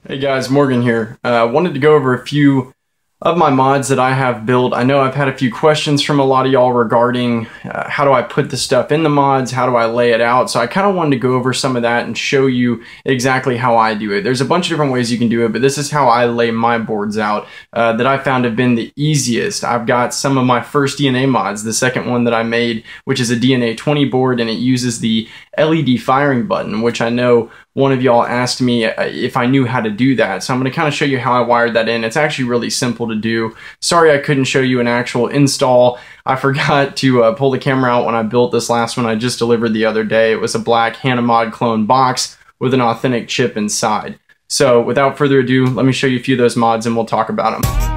Hey guys, Morgan here. Wanted to go over a few of my mods that I have built. I know I've had a few questions from a lot of y'all regarding how do I put the stuff in the mods, how do I lay it out. So I kind of wanted to go over some of that and show you exactly how I do it. There's a bunch of different ways you can do it, but this is how I lay my boards out that I found have been the easiest. I've got some of my first DNA mods, the second one that I made, which is a DNA 20 board, and it uses the LED firing button, which I know one of y'all asked me if I knew how to do that. So I'm going to kind of show you how I wired that in. It's actually really simple to do. Sorry I couldn't show you an actual install. I forgot to pull the camera out when I built this last one I just delivered the other day. It was a black Hanah mod clone box with an authentic chip inside. So without further ado, let me show you a few of those mods and we'll talk about them.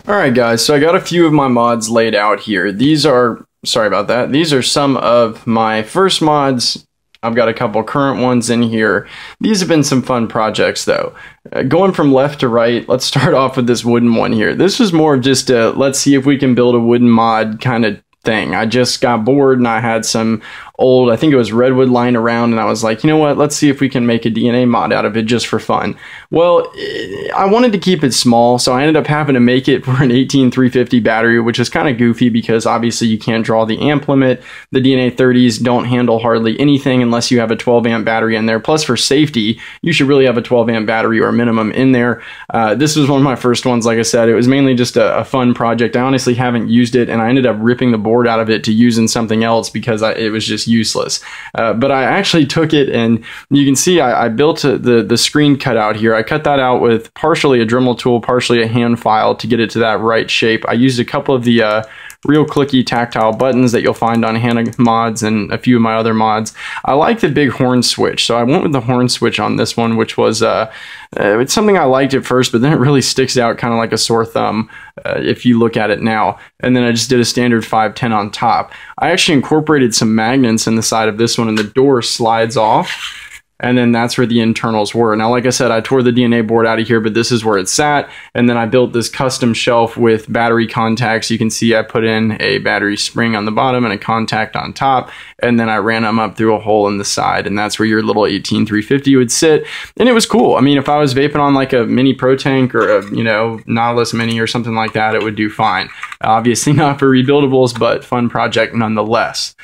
Alright guys, so I got a few of my mods laid out here. These are, sorry about that, these are some of my first mods. I've got a couple current ones in here. These have been some fun projects though. Going from left to right, let's start off with this wooden one here. This was more of just a, let's see if we can build a wooden mod kind of thing. I just got bored and I had some old, I think it was redwood lying around, and I was like, you know what, let's see if we can make a DNA mod out of it just for fun. Well, I wanted to keep it small, so I ended up having to make it for an 18350 battery, which is kind of goofy because obviously you can't draw the amp limit. The DNA 30s don't handle hardly anything unless you have a 12 amp battery in there. Plus for safety, you should really have a 12 amp battery or minimum in there. This was one of my first ones, like I said. It was mainly just a fun project. I honestly haven't used it, and I ended up ripping the board out of it to use in something else because it was just useless. But I actually took it, and you can see I built the screen cutout here. I cut that out with partially a Dremel tool, partially a hand file to get it to that right shape. I used a couple of the real clicky tactile buttons that you'll find on Hanah mods and a few of my other mods. I like the big horn switch, so I went with the horn switch on this one, which was it's something I liked at first, but then it really sticks out kind of like a sore thumb if you look at it now. And then I just did a standard 510 on top. I actually incorporated some magnets in the side of this one, and the door slides off. And then that's where the internals were. Now, like I said, I tore the DNA board out of here, but this is where it sat. And then I built this custom shelf with battery contacts. You can see I put in a battery spring on the bottom and a contact on top. And then I ran them up through a hole in the side. And that's where your little 18350 would sit. And it was cool. I mean, if I was vaping on like a mini Pro Tank or a, Nautilus Mini or something like that, it would do fine. Obviously not for rebuildables, but fun project nonetheless.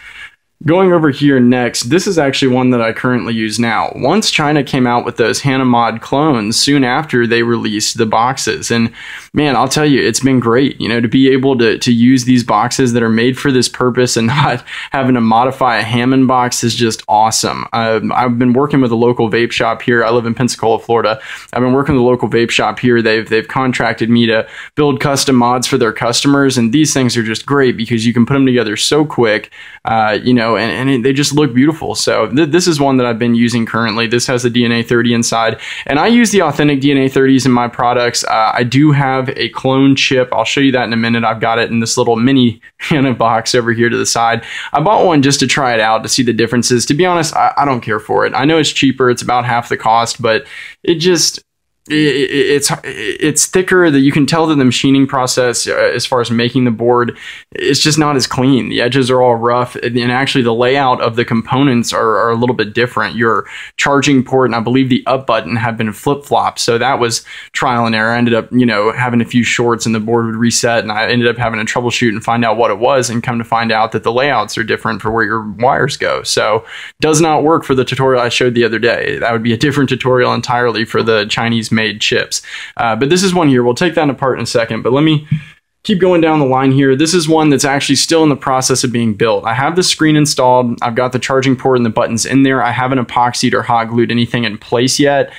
Going over here next, this is actually one that I currently use now. Once China came out with those Hanah mod clones, soon after they released the boxes. And man, I'll tell you, it's been great, to be able to use these boxes that are made for this purpose and not having to modify a Hammond box is just awesome. I've been working with a local vape shop here. I live in Pensacola, Florida. I've been working with a local vape shop here. They've contracted me to build custom mods for their customers, and these things are just great because you can put them together so quick, and they just look beautiful. So this is one that I've been using currently. This has a DNA 30 inside, and I use the authentic DNA 30s in my products. I do have a clone chip. I'll show you that in a minute. I've got it in this little mini Hanah box over here to the side. I bought one just to try it out to see the differences. To be honest, I don't care for it. I know it's cheaper. It's about half the cost, but it just... It's thicker, that you can tell that the machining process as far as making the board, it's just not as clean. The edges are all rough, and actually the layout of the components are a little bit different. Your charging port and I believe the up button have been flip-flopped, so that was trial and error. I ended up having a few shorts and the board would reset, and I ended up having to troubleshoot and find out what it was, and come to find out that the layouts are different for where your wires go. So does not work for the tutorial I showed the other day. That would be a different tutorial entirely for the Chinese made chips. But this is one here. We'll take that apart in a second, but let me keep going down the line here. This is one that's actually still in the process of being built. I have the screen installed. I've got the charging port and the buttons in there. I haven't epoxied or hot glued anything in place yet,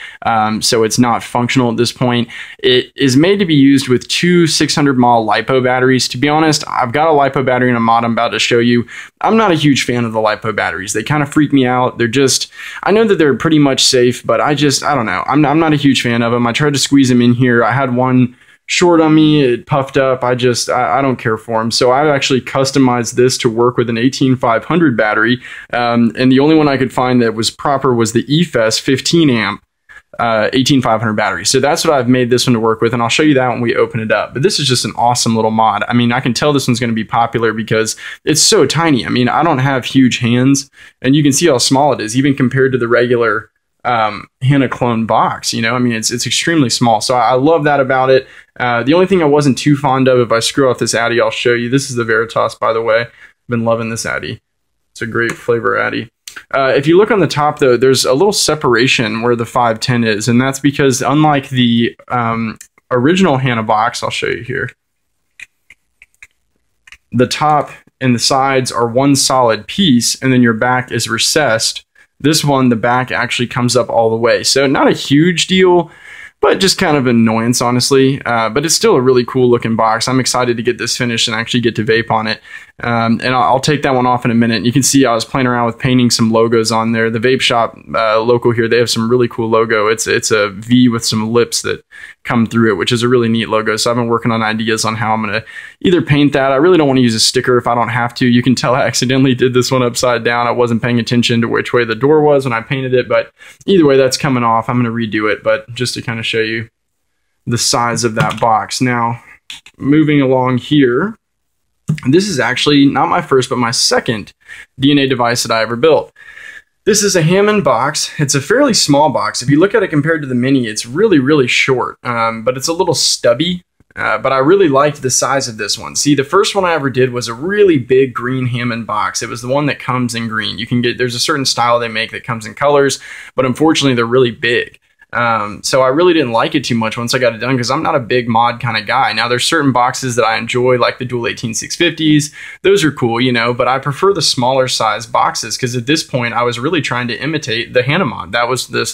so it's not functional at this point. It is made to be used with two 600 mAh LiPo batteries. To be honest, I've got a LiPo battery in a mod I'm about to show you. I'm not a huge fan of the LiPo batteries. They kind of freak me out. They're just, I know that they're pretty much safe, but I don't know. I'm not a huge fan of them. I tried to squeeze them in here. I had one short on me, it puffed up. I don't care for them. So I actually customized this to work with an 18500 battery. And the only one I could find that was proper was the EFES 15 amp 18500 battery. So that's what I've made this one to work with, and I'll show you that when we open it up. But this is just an awesome little mod. I mean, I can tell this one's going to be popular because it's so tiny. I mean, I don't have huge hands, and you can see how small it is, even compared to the regular Hanah clone box. You know, I mean, it's extremely small. So I love that about it. The only thing I wasn't too fond of, if I screw off this Addy, I'll show you. This is the Veritas, by the way. I've been loving this Addy. It's a great flavor Addy. If you look on the top, though, there's a little separation where the 510 is, and that's because unlike the original Hanah box, I'll show you here, the top and the sides are one solid piece, and then your back is recessed. This one, the back actually comes up all the way. So not a huge deal, but just kind of an annoyance, honestly. But it's still a really cool looking box. I'm excited to get this finished and actually get to vape on it. And I'll take that one off in a minute. You can see I was playing around with painting some logos on there. The vape shop local here, they have some really cool logo. It's a V with some lips that come through it, which is a really neat logo. So I've been working on ideas on how I'm going to either paint that. I really don't want to use a sticker if I don't have to. You can tell I accidentally did this one upside down. I wasn't paying attention to which way the door was when I painted it, but either way, that's coming off. I'm going to redo it, but just to kind of show you the size of that box. Now, moving along here, this is actually not my first, but my second DNA device that I ever built. This is a Hammond box. It's a fairly small box. If you look at it compared to the Mini, it's really, really short, but it's a little stubby. But I really liked the size of this one. See, the first one I ever did was a really big green Hammond box. It was the one that comes in green. You can get, there's a certain style they make that comes in colors, but unfortunately they're really big. So I really didn't like it too much once I got it done, because I'm not a big mod kind of guy. Now there's certain boxes that I enjoy, like the Dual 18650s. Those are cool, you know, but I prefer the smaller size boxes, because at this point I was really trying to imitate the Hanah mod. That was this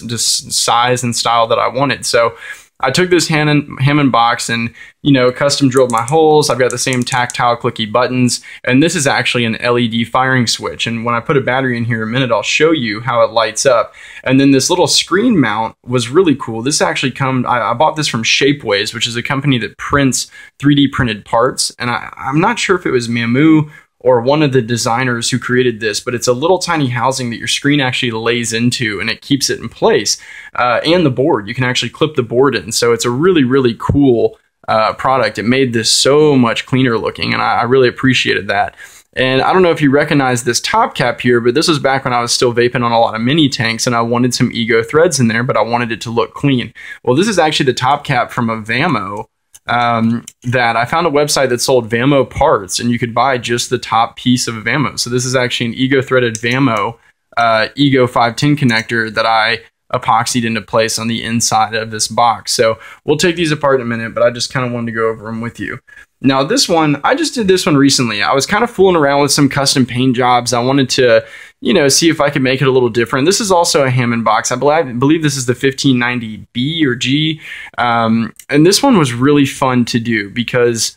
size and style that I wanted. So I took this Hammond box and, you know, custom drilled my holes. I've got the same tactile clicky buttons, and this is actually an LED firing switch. And when I put a battery in here in a minute, I'll show you how it lights up. And then this little screen mount was really cool. This actually I bought this from Shapeways, which is a company that prints 3D printed parts. And I'm not sure if it was Mamu or one of the designers who created this, but it's a little tiny housing that your screen actually lays into, and it keeps it in place. And the board, you can actually clip the board in. So it's a really, really cool product. It made this so much cleaner looking, and I really appreciated that. And I don't know if you recognize this top cap here, but this was back when I was still vaping on a lot of mini tanks, and I wanted some Ego threads in there, but I wanted it to look clean. Well, this is actually the top cap from a Vamo. That I found a website that sold Vamo parts, and you could buy just the top piece of a Vamo. So this is actually an Ego threaded Vamo Ego 510 connector that I epoxied into place on the inside of this box. So we'll take these apart in a minute, but I just kind of wanted to go over them with you. Now this one, I just did this one recently. I was kind of fooling around with some custom paint jobs. I wanted to, you know, see if I could make it a little different. This is also a Hammond box. I believe this is the 1590B or G. And this one was really fun to do because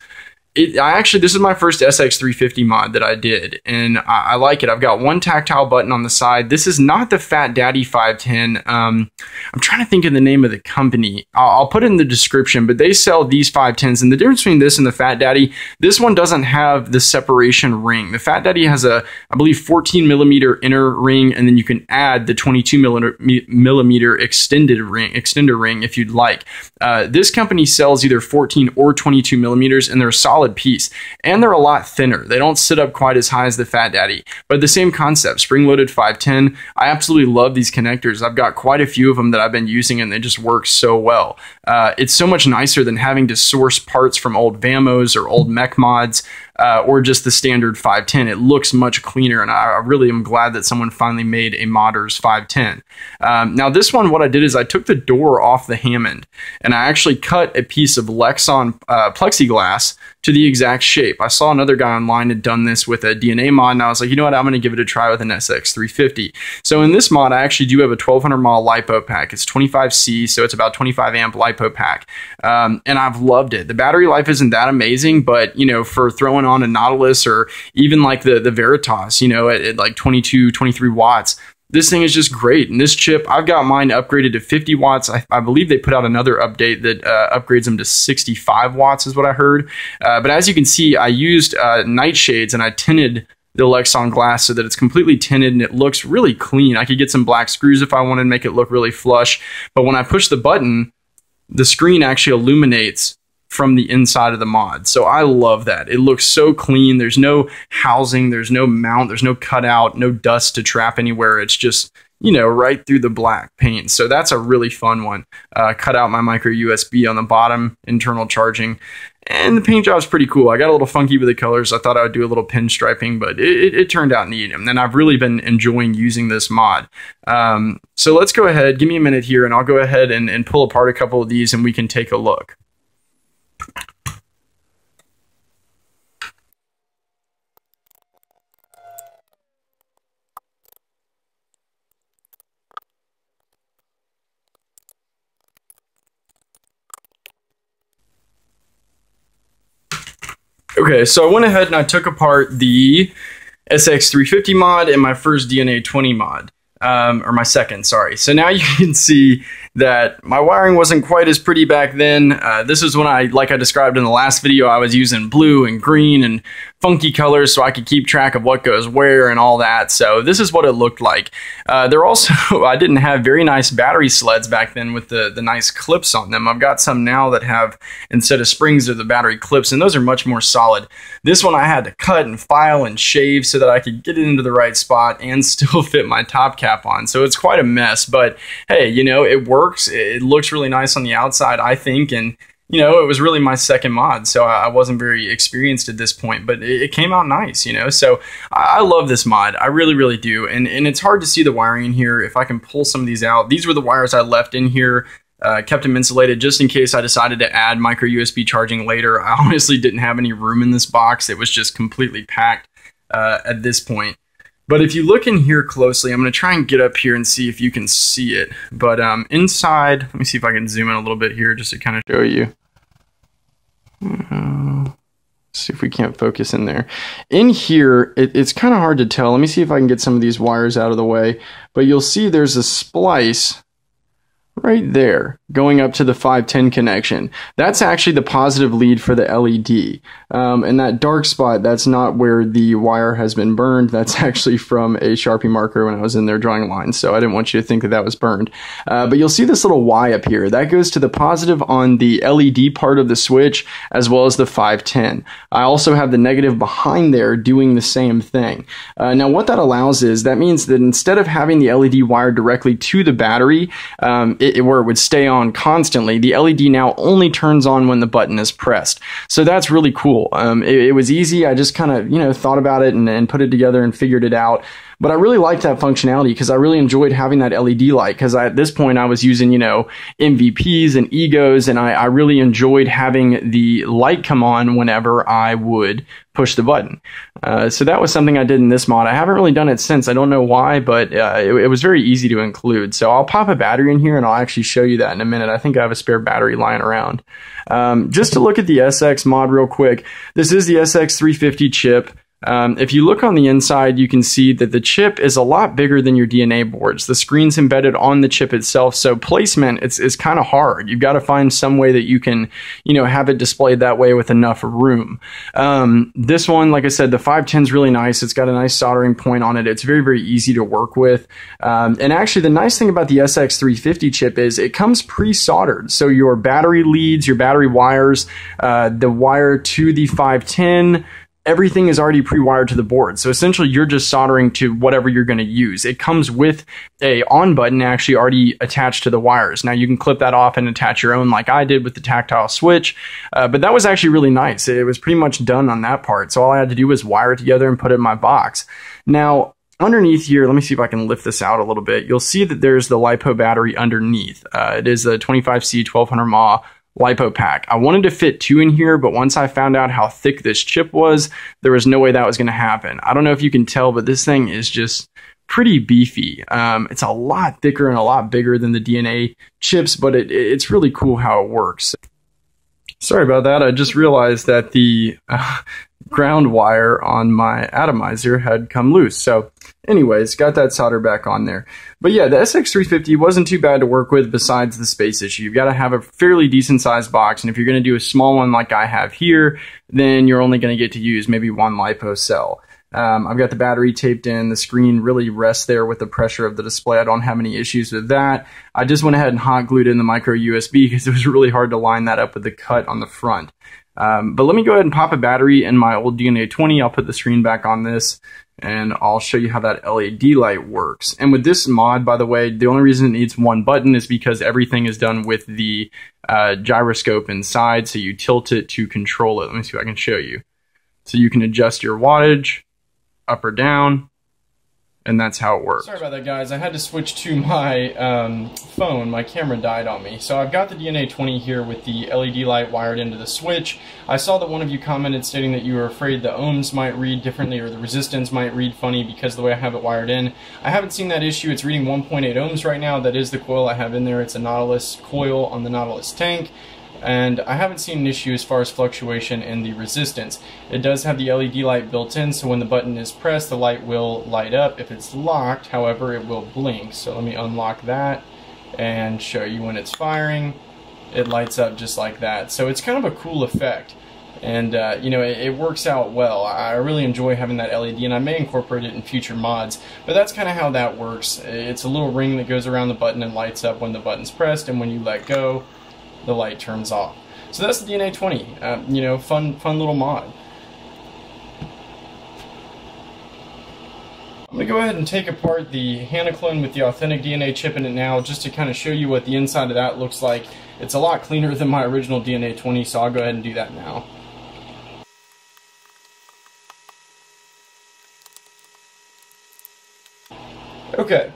this is my first SX350 mod that I did, and I like it. I've got one tactile button on the side. This is not the Fat Daddy 510. I'm trying to think of the name of the company. I'll put it in the description, but they sell these 510s, and the difference between this and the Fat Daddy, this one doesn't have the separation ring. The Fat Daddy has a, I believe, 14 millimeter inner ring, and then you can add the 22 millimeter extender ring if you'd like. This company sells either 14 or 22 millimeters, and they're a solid piece, and they're a lot thinner. They don't sit up quite as high as the Fat Daddy, but the same concept, spring-loaded 510. I absolutely love these connectors. I've got quite a few of them that I've been using, and they just work so well. It's so much nicer than having to source parts from old Vamos or old mech mods, or just the standard 510. It looks much cleaner, and I really am glad that someone finally made a Modders 510. Now this one, what I did is I took the door off the Hammond, and I actually cut a piece of Lexon plexiglass to the exact shape. I saw another guy online had done this with a DNA mod, and I was like, you know what, I'm going to give it a try with an SX350. So in this mod, I actually do have a 1200 mAh LiPo pack. It's 25C, so it's about 25 amp LiPo pack, and I've loved it. The battery life isn't that amazing, but you know, for throwing on a Nautilus or even like the Veritas, you know, at like 22, 23 watts, this thing is just great. And this chip, I've got mine upgraded to 50 watts. I believe they put out another update that upgrades them to 65 watts is what I heard. But as you can see, I used nightshades, and I tinted the Lexan glass so that it's completely tinted and it looks really clean. I could get some black screws if I wanted to make it look really flush, but when I push the button, the screen actually illuminates from the inside of the mod. So I love that. It looks so clean. There's no housing, there's no mount, there's no cutout, no dust to trap anywhere. It's just, you know, right through the black paint. So that's a really fun one. Cut out my micro USB on the bottom, internal charging. And the paint job's pretty cool. I got a little funky with the colors. I thought I would do a little pinstriping, but it turned out neat. And then I've really been enjoying using this mod. So let's go ahead, give me a minute here, and I'll go ahead and pull apart a couple of these and we can take a look. Okay, so I went ahead and I took apart the SX350 mod and my first DNA 20 mod, or my second, sorry. So now you can see that my wiring wasn't quite as pretty back then. This is when like I described in the last video, I was using blue and green and funky colors so I could keep track of what goes where and all that. So this is what it looked like. There also, I didn't have very nice battery sleds back then with the nice clips on them. I've got some now that have, instead of springs, they're the battery clips, and those are much more solid. This one I had to cut and file and shave so that I could get it into the right spot and still fit my top cap on. So it's quite a mess, but hey, you know, it works. It looks really nice on the outside, I think, and you know, it was really my second mod, so I wasn't very experienced at this point, but it came out nice, you know, so I love this mod. I really, really do, and it's hard to see the wiring in here. If I can pull some of these out, these were the wires I left in here, kept them insulated just in case I decided to add micro USB charging later. I honestly didn't have any room in this box. It was just completely packed at this point. But if you look in here closely, I'm going to try and get up here and see if you can see it. But inside, let me see if I can zoom in a little bit here just to kind of show you. See if we can't focus in there. In here, it's kind of hard to tell. Let me see if I can get some of these wires out of the way. But you'll see there's a splice right there going up to the 510 connection. That's actually the positive lead for the LED. And that dark spot, that's not where the wire has been burned. That's actually from a Sharpie marker when I was in there drawing lines. So I didn't want you to think that that was burned. But you'll see this little Y up here. That goes to the positive on the LED part of the switch as well as the 510. I also have the negative behind there doing the same thing. Now what that allows is, that means that instead of having the LED wired directly to the battery, where it would stay on constantly, the LED now only turns on when the button is pressed. So that's really cool. It was easy. I just kind of, you know, thought about it and put it together and figured it out. But I really liked that functionality because I really enjoyed having that LED light, because at this point I was using, you know, MVPs and egos, and I really enjoyed having the light come on whenever I would push the button. So that was something I did in this mod. I haven't really done it since. I don't know why, but it was very easy to include. So I'll pop a battery in here and I'll actually show you that in a minute. I think I have a spare battery lying around. Just to look at the SX mod real quick, this is the SX350 chip. If you look on the inside, you can see that the chip is a lot bigger than your DNA boards. The screen's embedded on the chip itself, so placement is kind of hard. You've got to find some way that you can, you know, have it displayed that way with enough room. This one, like I said, the 510 is really nice. It's got a nice soldering point on it. It's very, very easy to work with. And actually, the nice thing about the SX350 chip is it comes pre-soldered. So your battery leads, your battery wires, the wire to the 510, everything is already pre-wired to the board. So essentially you're just soldering to whatever you're going to use. It comes with a on button actually already attached to the wires. Now you can clip that off and attach your own like I did with the tactile switch. But that was actually really nice. It was pretty much done on that part. So all I had to do was wire it together and put it in my box. Now, underneath here, let me see if I can lift this out a little bit. You'll see that there's the LiPo battery underneath. It is a 25C 1200 mAh LiPo pack. I wanted to fit 2 in here, but once I found out how thick this chip was, there was no way that was going to happen. I don't know if you can tell, but this thing is just pretty beefy. It's a lot thicker and a lot bigger than the DNA chips, but it's really cool how it works. Sorry about that. I just realized that the ground wire on my atomizer had come loose. So anyways, got that solder back on there. But yeah, the SX350 wasn't too bad to work with besides the space issue. You've got to have a fairly decent sized box, and if you're going to do a small one like I have here, then you're only going to get to use maybe one LiPo cell. I've got the battery taped in. The screen really rests there with the pressure of the display. I don't have any issues with that. I just went ahead and hot glued in the micro USB because it was really hard to line that up with the cut on the front. But let me go ahead and pop a battery in my old DNA 20. I'll put the screen back on this, and I'll show you how that LED light works. And with this mod, by the way, the only reason it needs one button is because everything is done with the gyroscope inside, so you tilt it to control it. Let me see if I can show you. So you can adjust your wattage up or down, and that's how it works. Sorry about that, guys. I had to switch to my phone. My camera died on me. So I've got the DNA 20 here with the LED light wired into the switch. I saw that one of you commented stating that you were afraid the ohms might read differently or the resistance might read funny because of the way I have it wired in. I haven't seen that issue. It's reading 1.8 ohms right now. That is the coil I have in there. It's a Nautilus coil on the Nautilus tank. And I haven't seen an issue as far as fluctuation in the resistance. It does have the LED light built in, so when the button is pressed, the light will light up. If it's locked, however, it will blink. So let me unlock that and show you when it's firing. It lights up just like that. So it's kind of a cool effect. And you know, it works out well. I really enjoy having that LED, and I may incorporate it in future mods. But that's kind of how that works. It's a little ring that goes around the button and lights up when the button's pressed, and when you let go, the light turns off. So that's the DNA 20. You know, fun little mod. I'm going to go ahead and take apart the Hanah clone with the authentic DNA chip in it now, just to kind of show you what the inside of that looks like. It's a lot cleaner than my original DNA 20, so I'll go ahead and do that now. Okay,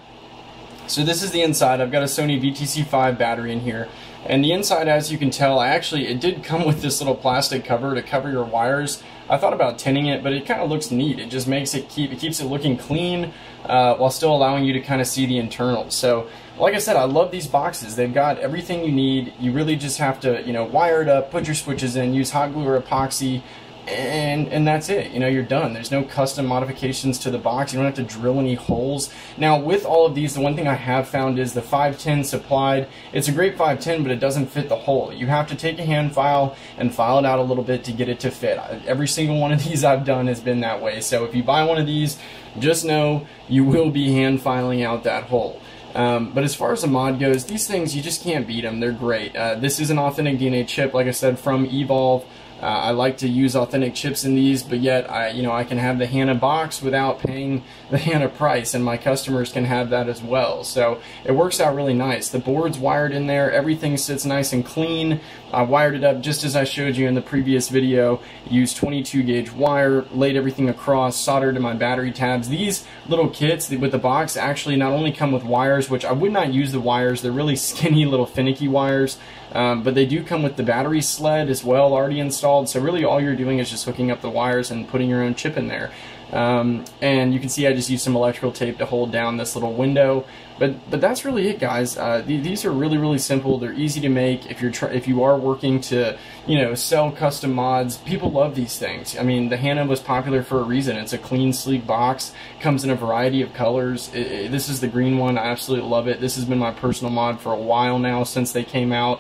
so this is the inside. I've got a Sony VTC5 battery in here. And the inside, as you can tell, it did come with this little plastic cover to cover your wires. I thought about tinning it, but it kind of looks neat. It just makes it keeps it looking clean while still allowing you to kind of see the internals. So, like I said, I love these boxes. They've got everything you need. You really just have to, you know, wire it up, put your switches in, use hot glue or epoxy, and that's it. You know, you're done. There's no custom modifications to the box. You don't have to drill any holes. Now, with all of these, the one thing I have found is the 510 supplied. It's a great 510, but it doesn't fit the hole. You have to take a hand file and file it out a little bit to get it to fit. Every single one of these I've done has been that way. So if you buy one of these, just know you will be hand filing out that hole. But as far as the mod goes, these things, you just can't beat them. They're great. This is an authentic DNA chip, like I said, from Evolve. I like to use authentic chips in these, but yet I can have the Hanah box without paying the Hanah price, and my customers can have that as well. So it works out really nice. The board's wired in there. Everything sits nice and clean. I wired it up just as I showed you in the previous video. Used 22 gauge wire, laid everything across, soldered to my battery tabs. These little kits with the box actually not only come with wires, which I would not use the wires. They're really skinny little finicky wires. But they do come with the battery sled as well already installed, so really all you're doing is just hooking up the wires and putting your own chip in there. And you can see I just used some electrical tape to hold down this little window, but that's really it, guys. These are really simple. They're easy to make. If you are working to, you know, sell custom mods, people love these things. I mean, the Hanah was popular for a reason. It's a clean, sleek box, comes in a variety of colors. This is the green one. I absolutely love it. This has been my personal mod for a while now, since they came out.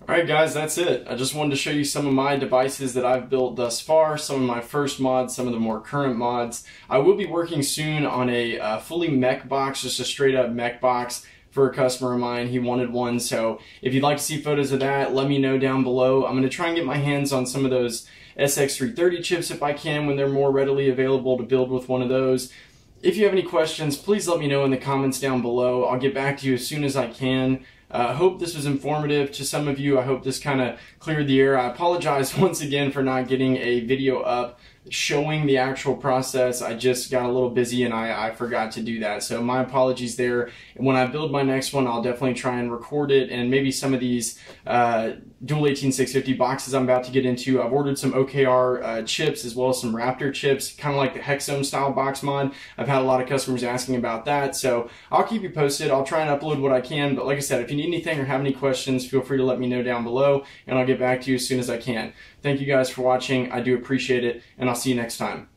Alright guys, that's it. I just wanted to show you some of my devices that I've built thus far, some of my first mods, some of the more current mods. I will be working soon on a fully mech box, just a straight up mech box for a customer of mine. He wanted one, so if you'd like to see photos of that, let me know down below. I'm going to try and get my hands on some of those SX330 chips if I can when they're more readily available to build with one of those. If you have any questions, please let me know in the comments down below. I'll get back to you as soon as I can. I hope this was informative to some of you. I hope this kind of cleared the air. I apologize once again for not getting a video up showing the actual process. I just got a little busy and I forgot to do that. So my apologies there. When I build my next one, I'll definitely try and record it, and maybe some of these dual 18650 boxes I'm about to get into. I've ordered some OKR chips as well as some Raptor chips, kind of like the Hexome style box mod. I've had a lot of customers asking about that, so I'll keep you posted. I'll try and upload what I can, but like I said, if you need anything or have any questions, feel free to let me know down below, and I'll get back to you as soon as I can. Thank you guys for watching. I do appreciate it, and I'll see you next time.